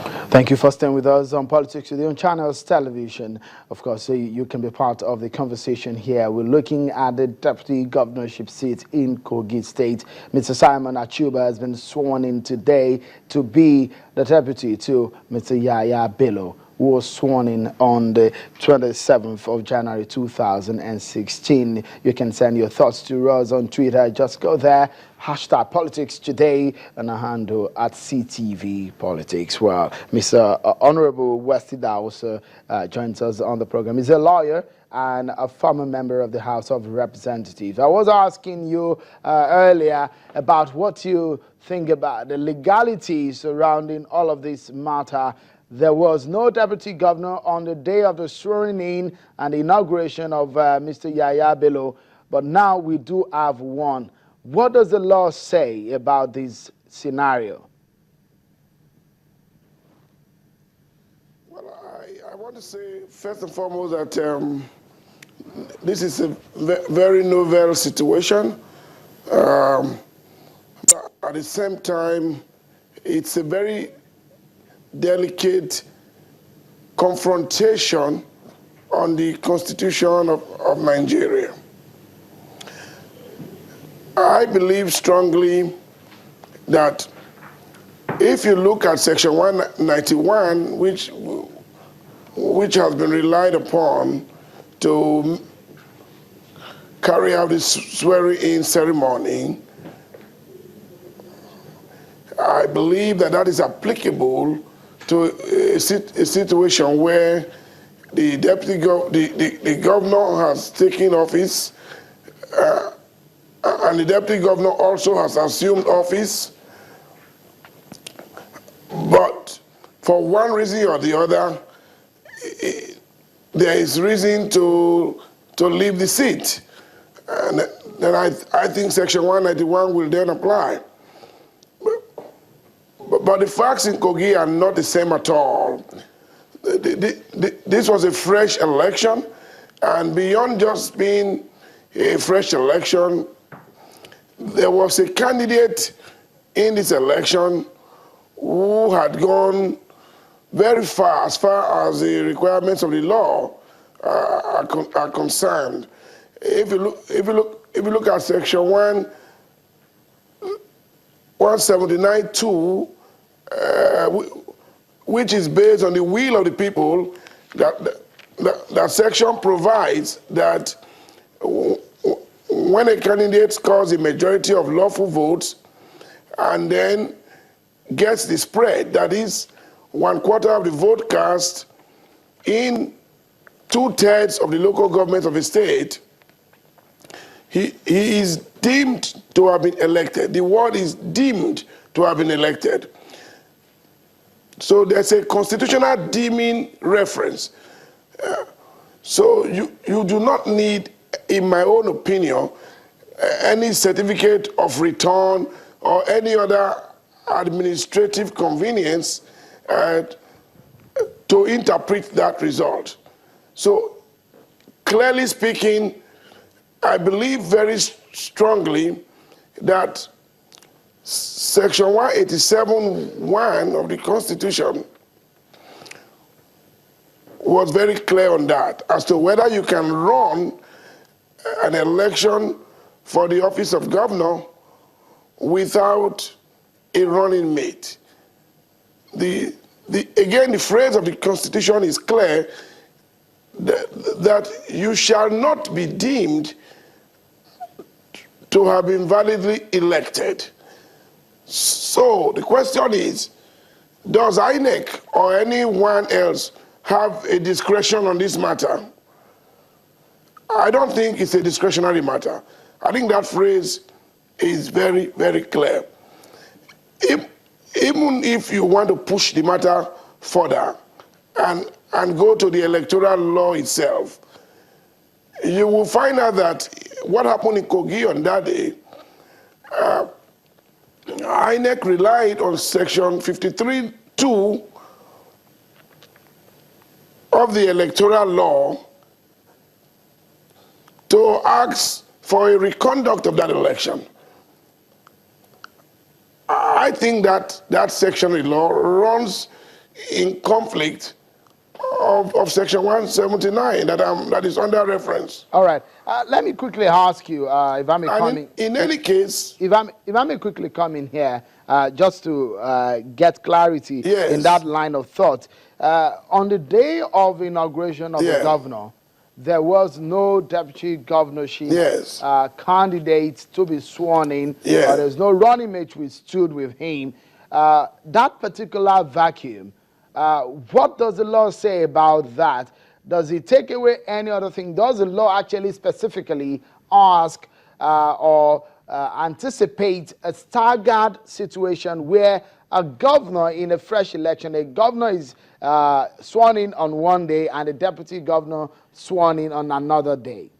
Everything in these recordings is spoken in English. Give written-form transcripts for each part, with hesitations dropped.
Thank you for staying with us on Politics Today on Channels Television. Of course, so you can be part of the conversation here. We're looking at the deputy governorship seat in Kogi State. Mr. Simon Achuba has been sworn in today to be the deputy to Mr. Yaya Bello, who was sworn in on the 27th of January 2016. You can send your thoughts to us on Twitter. Just go there, hashtag Politics Today, and a handle at CTV Politics. Well, Mr. Honorable Westida also joins us on the program. He's a lawyer and a former member of the House of Representatives. I was asking you earlier about what you think about the legality surrounding all of this matter. There was no deputy governor on the day of the swearing in and the inauguration of Mr. Yaya Bello, but now we do have one. What does the law say about this scenario? Well, I want to say first and foremost that this is a very novel situation. But at the same time, it's a very delicate confrontation on the Constitution of Nigeria. I believe strongly that if you look at Section 191, which has been relied upon to carry out this swearing-in ceremony, I believe that that is applicable to a situation where the the governor has taken office, and the deputy governor also has assumed office, but for one reason or the other, there is reason to leave the seat, and then I think Section 191 will then apply. But the facts in Kogi are not the same at all. This was a fresh election, and beyond just being a fresh election, there was a candidate in this election who had gone very far as the requirements of the law are concerned. If you look at Section 179(2), which is based on the will of the people, that section provides that when a candidate scores a majority of lawful votes and then gets the spread, that is 1/4 of the vote cast in 2/3 of the local government of a state, he is deemed to have been elected. The word is deemed to have been elected. So there's a constitutional deeming reference. So you do not need, in my own opinion, any certificate of return or any other administrative convenience to interpret that result. So clearly speaking, I believe very strongly that Section 187(1) of the Constitution was very clear on that, as to whether you can run an election for the office of governor without a running mate. Again, the phrase of the Constitution is clear, that you shall not be deemed to have been validly elected. So the question is, does INEC or anyone else have a discretion on this matter? I don't think it's a discretionary matter. I think that phrase is very, very clear. Even if you want to push the matter further and go to the electoral law itself, you will find out that what happened in Kogi on that day, INEC relied on Section 53(2) of the electoral law to ask for a reconduct of that election. I think that that section of the law runs in conflict of Section 179 that is under reference. All right. Let me quickly ask you, if I may come in. In any case, if I may quickly come in here, just to get clarity in that line of thought. On the day of inauguration of the governor, there was no deputy governorship candidate to be sworn in. There's no running mate who stood with him. That particular vacuum, what does the law say about that? Does it take away any other thing? Does the law actually specifically ask or anticipate a staggered situation where a governor in a fresh election, a governor is sworn in on one day and a deputy governor sworn in on another day?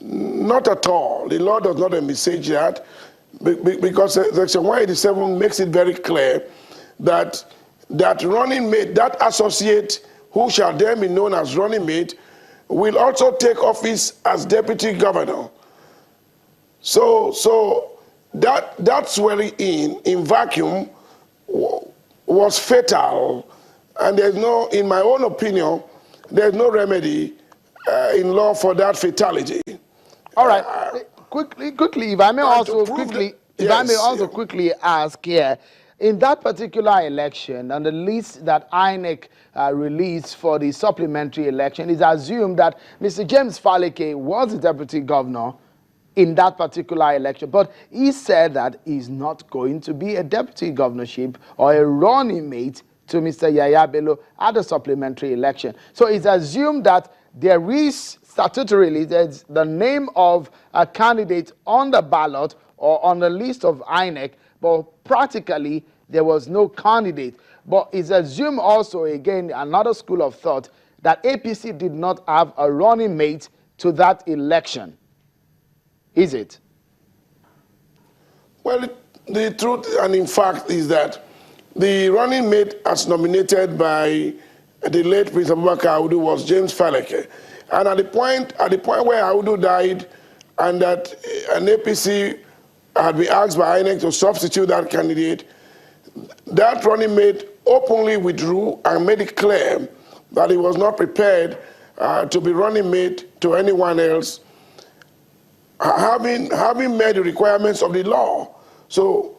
Not at all. The law does not envisage that, because Section 187 makes it very clear that running mate, that associate who shall then be known as running mate, will also take office as deputy governor. So that swearing in vacuum was fatal, and there's no, in my own opinion, there's no remedy in law for that fatality. All right, quickly, if I may also quickly ask here, in that particular election, on the list that INEC released for the supplementary election, it's assumed that Mr. James Faleke was the deputy governor in that particular election, but he said that he's not going to be a deputy governorship or a running mate to Mr. Yaya Bello at the supplementary election. So it's assumed that there is statutorily there's the name of a candidate on the ballot or on the list of INEC, but practically there was no candidate. But it's assumed also, again, another school of thought, that APC did not have a running mate to that election. Is it? Well, the truth and in fact is that the running mate as nominated by the late Prince Abubakar Audu was James Faleke. And at the point where Audu died and that an APC had been asked by INEC to substitute that candidate, that running mate openly withdrew and made it clear that he was not prepared to be running mate to anyone else, having met the requirements of the law. So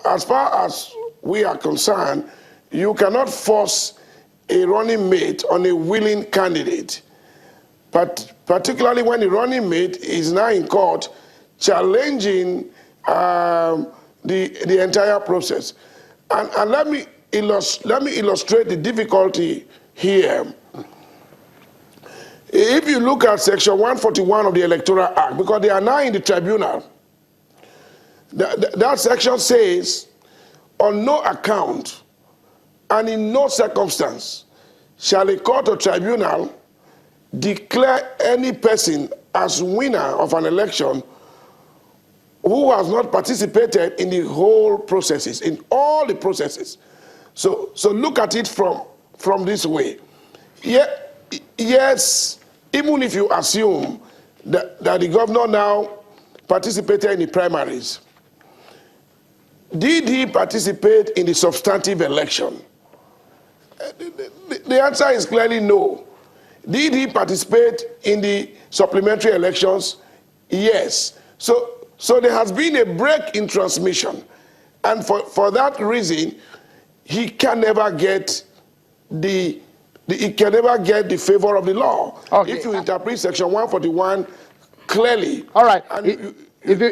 as far as we are concerned, you cannot force a running mate on a willing candidate, but particularly when the running mate is now in court challenging the entire process. And let me illustrate the difficulty here. If you look at Section 141 of the Electoral Act, because they are now in the tribunal, that section says, on no account and in no circumstance shall a court or tribunal declare any person as winner of an election who has not participated in the whole processes, in all the processes. So look at it from this way. Yes, even if you assume that the governor now participated in the primaries, did he participate in the substantive election? The answer is clearly no. Did he participate in the supplementary elections? Yes. So there has been a break in transmission, and for that reason, he can never get the favor of the law. Okay. If you interpret Section 141 clearly. All right. If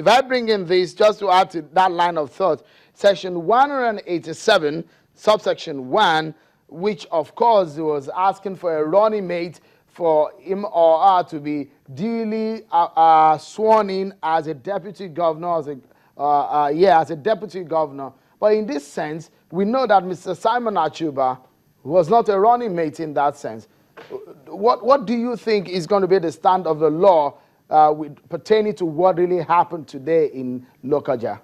I bring in this just to add to that line of thought, Section 187, subsection 1, which of course was asking for a running mate for him or her to be duly sworn in as a deputy governor, as a deputy governor. But in this sense, we know that Mr. Simon Achuba was not a running mate in that sense. What do you think is going to be the stand of the law pertaining to what really happened today in Lokoja?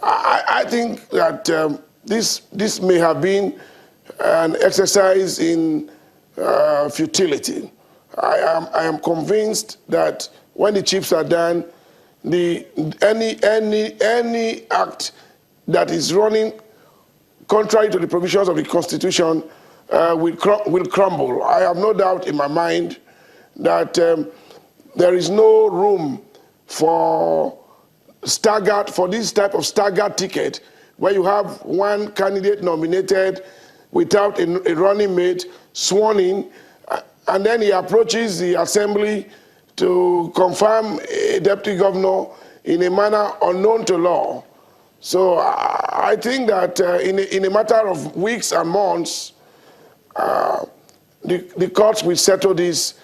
I think that this may have been an exercise in futility, I am convinced that when the chips are done, any act that is running contrary to the provisions of the Constitution will crumble. I have no doubt in my mind that there is no room for this type of staggered ticket where you have one candidate nominated without a running mate sworn in, and then he approaches the assembly to confirm a deputy governor in a manner unknown to law. So I think that in a matter of weeks and months, the courts will settle this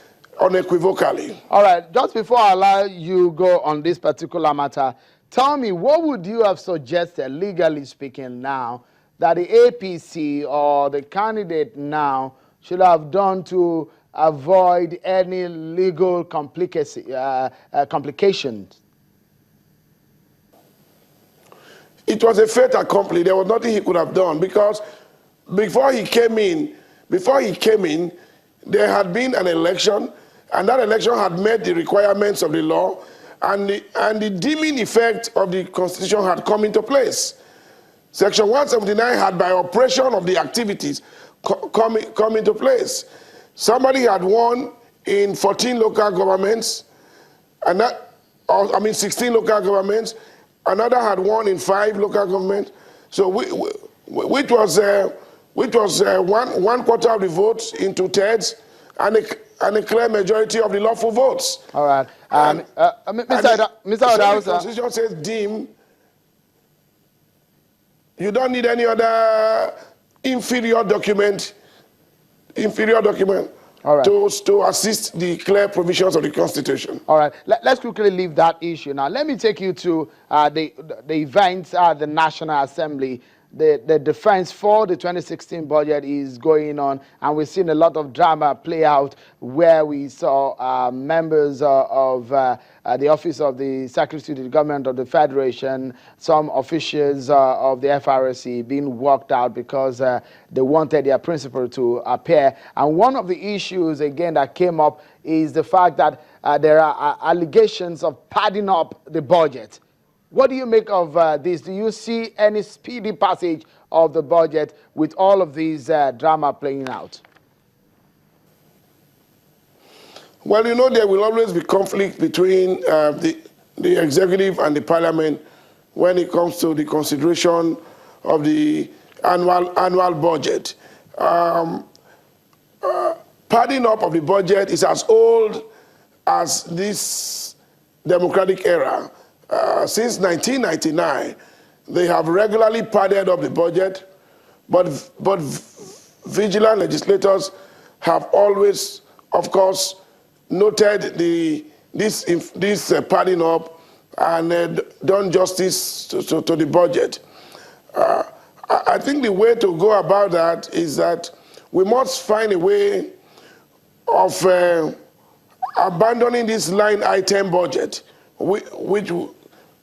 unequivocally. All right, just before I allow you go on this particular matter, tell me, what would you have suggested, legally speaking now, that the APC or the candidate now should have done to avoid any legal complications? It was a fait accompli. There was nothing he could have done, because before he came in, there had been an election, and that election had met the requirements of the law, and the deeming effect of the Constitution had come into place. Section 179 had, by operation of the activities, come into place. Somebody had won in 14 local governments, and 16 local governments. Another had won in 5 local governments. So which was one quarter of the votes in 2/3, and a clear majority of the lawful votes. All right, Mr. The Constitution says deem. You don't need any other inferior document all right, to assist the clear provisions of the Constitution. All right, let's quickly leave that issue. Now, let me take you to the events at the National Assembly. The defense for the 2016 budget is going on, and we've seen a lot of drama play out where we saw members of the Office of the Secretary to the Government of the Federation, some officials of the FRSC being walked out because they wanted their principal to appear. And one of the issues, again, that came up is the fact that there are allegations of padding up the budget. What do you make of this? Do you see any speedy passage of the budget with all of these drama playing out? Well, you know, there will always be conflict between the executive and the parliament when it comes to the consideration of the annual budget. Padding up of the budget is as old as this democratic era. Since 1999, they have regularly padded up the budget, but vigilant legislators have always, of course, noted this padding up and done justice to the budget. I think the way to go about that is that we must find a way of abandoning this line item budget,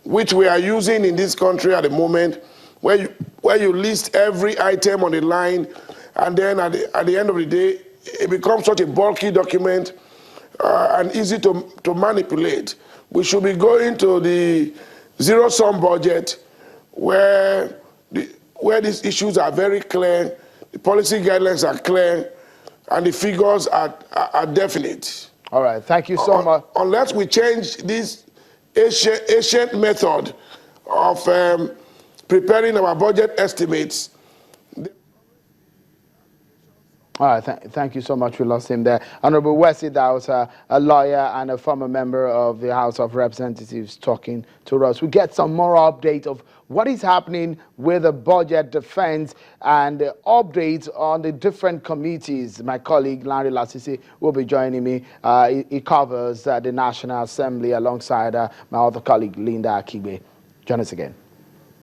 which we are using in this country at the moment, where you list every item on the line, and then at the end of the day, it becomes such a bulky document and easy to manipulate. We should be going to the zero-sum budget where these issues are very clear, the policy guidelines are clear, and the figures are definite. All right, thank you so much. Unless we change this ancient method of preparing our budget estimates. All right, thank you so much. We lost him there. Honorable Wesley Dowse, a lawyer and a former member of the House of Representatives, talking to us. We get some more update of what is happening with the budget, defense, and the updates on the different committees. My colleague, Larry Lasisi, will be joining me. He covers the National Assembly alongside my other colleague, Linda Akigbe. Join us again.